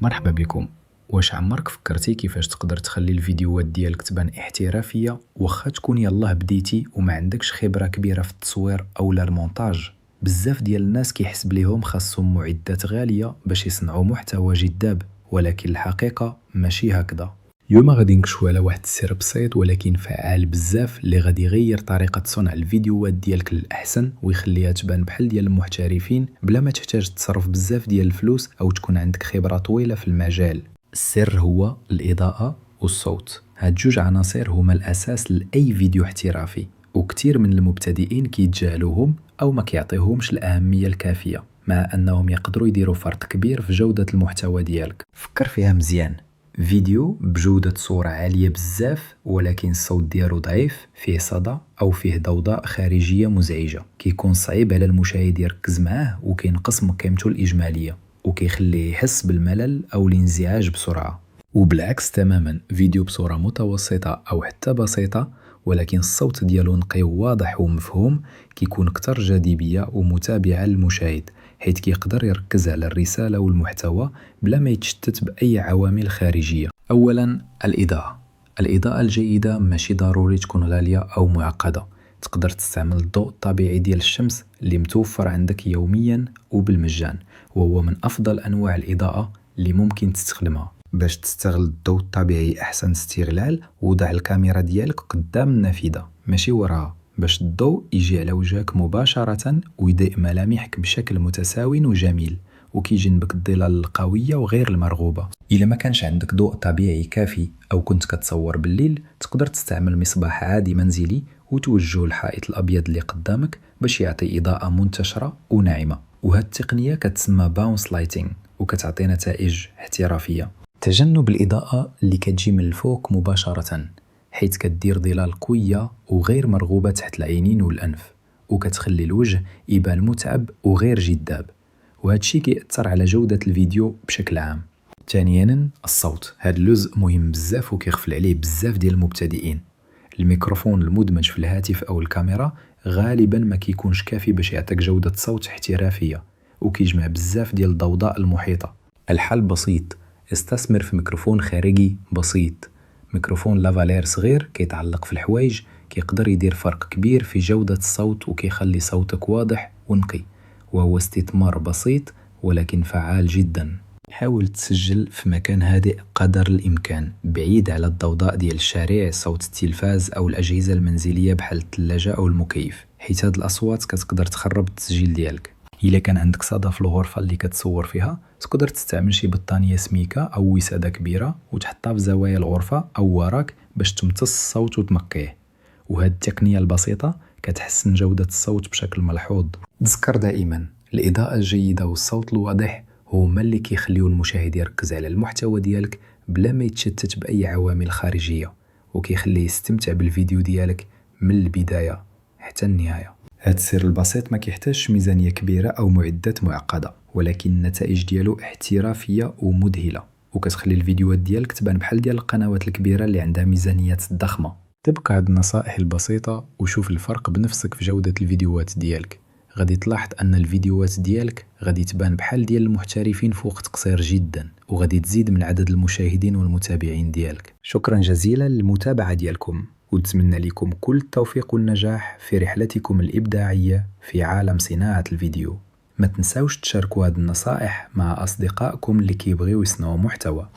مرحبا بكم. واش عمرك فكرتي كيفاش تقدر تخلي الفيديوهات ديالك تبان احترافيه واخا تكون يلاه بديتي وما عندكش خبره كبيره في التصوير او المونتاج؟ بزاف ديال الناس كيحسب ليهم خاصهم معدات غاليه باش يصنعوا محتوى جذاب، ولكن الحقيقه ماشي هكذا. اليوم غادي نكشفوا على واحد السر بسيط ولكن فعال بزاف اللي غادي يغير طريقه صنع الفيديوهات ديالك للاحسن ويخليها تبان بحال ديال المحترفين بلا ما تحتاج تصرف بزاف ديال الفلوس او تكون عندك خبره طويله في المجال. السر هو الإضاءة والصوت. هاد جوج عناصر هما الأساس لأي فيديو احترافي، وكتير من المبتدئين كيتجاهلوهم أو ما كيعطيهمش الأهمية الكافية، مع أنهم يقدروا يديروا فرق كبير في جودة المحتوى ديالك. فكر فيها مزيان، فيديو بجودة صورة عالية بزاف ولكن الصوت ديالو ضعيف، فيه صدى أو فيه ضوضاء خارجية مزعجة، كيكون صعيب على المشاهد يركز معاه وكينقص من قيمته الإجمالية وكيخليه يحس بالملل أو الانزعاج بسرعة. وبالعكس تماما، فيديو بصورة متوسطة أو حتى بسيطة ولكن الصوت ديالو نقي وواضح ومفهوم كيكون أكثر جاذبية ومتابعة للمشاهد، حيث كيقدر يركز على الرسالة والمحتوى بلا ما يتشتت بأي عوامل خارجية. أولا الإضاءة. الإضاءة الجيدة ماشي ضروري تكون غالية أو معقدة، تقدر تستعمل الضوء الطبيعي ديال الشمس اللي متوفر عندك يوميا وبالمجان، وهو من أفضل أنواع الإضاءة اللي ممكن تستخدمها. باش تستغل الضوء الطبيعي أحسن استغلال، وضع الكاميرا ديالك قدام النافذة ماشي وراها باش الضوء يجي على وجهك مباشرة ويضيء ملامحك بشكل متساوي وجميل، وكيجنبك الظلال القوية وغير المرغوبة. إلا ما كانش عندك ضوء طبيعي كافي أو كنت كتصور بالليل، تقدر تستعمل مصباح عادي منزلي وتوجهه الحائط الأبيض اللي قدامك باش يعطي إضاءة منتشرة وناعمة. وهاد التقنية كتسمى باونس لايتينغ وكتعطي نتائج احترافية. تجنب الإضاءة اللي كتجي من الفوق مباشرة، حيث كدير ظلال قوية وغير مرغوبة تحت العينين والأنف وكتخلي الوجه يبان متعب وغير جذاب، وهذا الشيء كيأثر على جودة الفيديو بشكل عام. ثانيا الصوت. هذا اللزء مهم بزاف وكيغفل عليه بزاف ديال المبتدئين. الميكروفون المدمج في الهاتف أو الكاميرا غالبا ما كيكونش كافي باش يعطيك جودة صوت احترافية وكيجمع بزاف ديال الضوضاء المحيطة. الحل بسيط، استثمر في ميكروفون خارجي بسيط. ميكروفون لافالير صغير كيتعلق في الحوايج كيقدر يدير فرق كبير في جودة الصوت وكيخلي صوتك واضح ونقي، وهو استثمار بسيط ولكن فعال جدا. حاول تسجل في مكان هادئ قدر الإمكان، بعيد على الضوضاء ديال الشارع، صوت التلفاز أو الأجهزة المنزلية بحال الثلاجة أو المكيف، حيث هاد الأصوات كتقدر تخرب التسجيل ديالك. إلا كان عندك صدى في الغرفة اللي كتصور فيها، تقدر تستعمل شي بطانية سميكة أو وسادة كبيرة وتحطها في زوايا الغرفة أو وراك باش تمتص الصوت وتنقيه. وهاد التقنية البسيطة كتحسن جودة الصوت بشكل ملحوظ. تذكر دائما، الإضاءة الجيدة والصوت الواضح هما اللي كيخليو المشاهد يركز على المحتوى ديالك بلا ما يتشتت بأي عوامل خارجية، وكيخليه يستمتع بالفيديو ديالك من البداية حتى النهاية. هاد السر البسيط ما كيحتاجش ميزانية كبيرة أو معدات معقدة، ولكن النتائج ديالو احترافية ومذهلة وكتخلي الفيديوهات ديالك تبان بحال ديال القنوات الكبيرة اللي عندها ميزانيات ضخمة. تبقى هاد النصائح البسيطة وشوف الفرق بنفسك في جودة الفيديوهات ديالك. غادي تلاحظ أن الفيديوهات ديالك غادي تبان بحال ديال المحترفين في وقت قصير جدا، وغادي تزيد من عدد المشاهدين والمتابعين ديالك. شكرا جزيلا للمتابعة ديالكم، ونتمنى لكم كل التوفيق والنجاح في رحلتكم الإبداعية في عالم صناعة الفيديو. ما تنساوش تشاركوا هذه النصائح مع أصدقائكم اللي كيبغيو يصنعوا محتوى.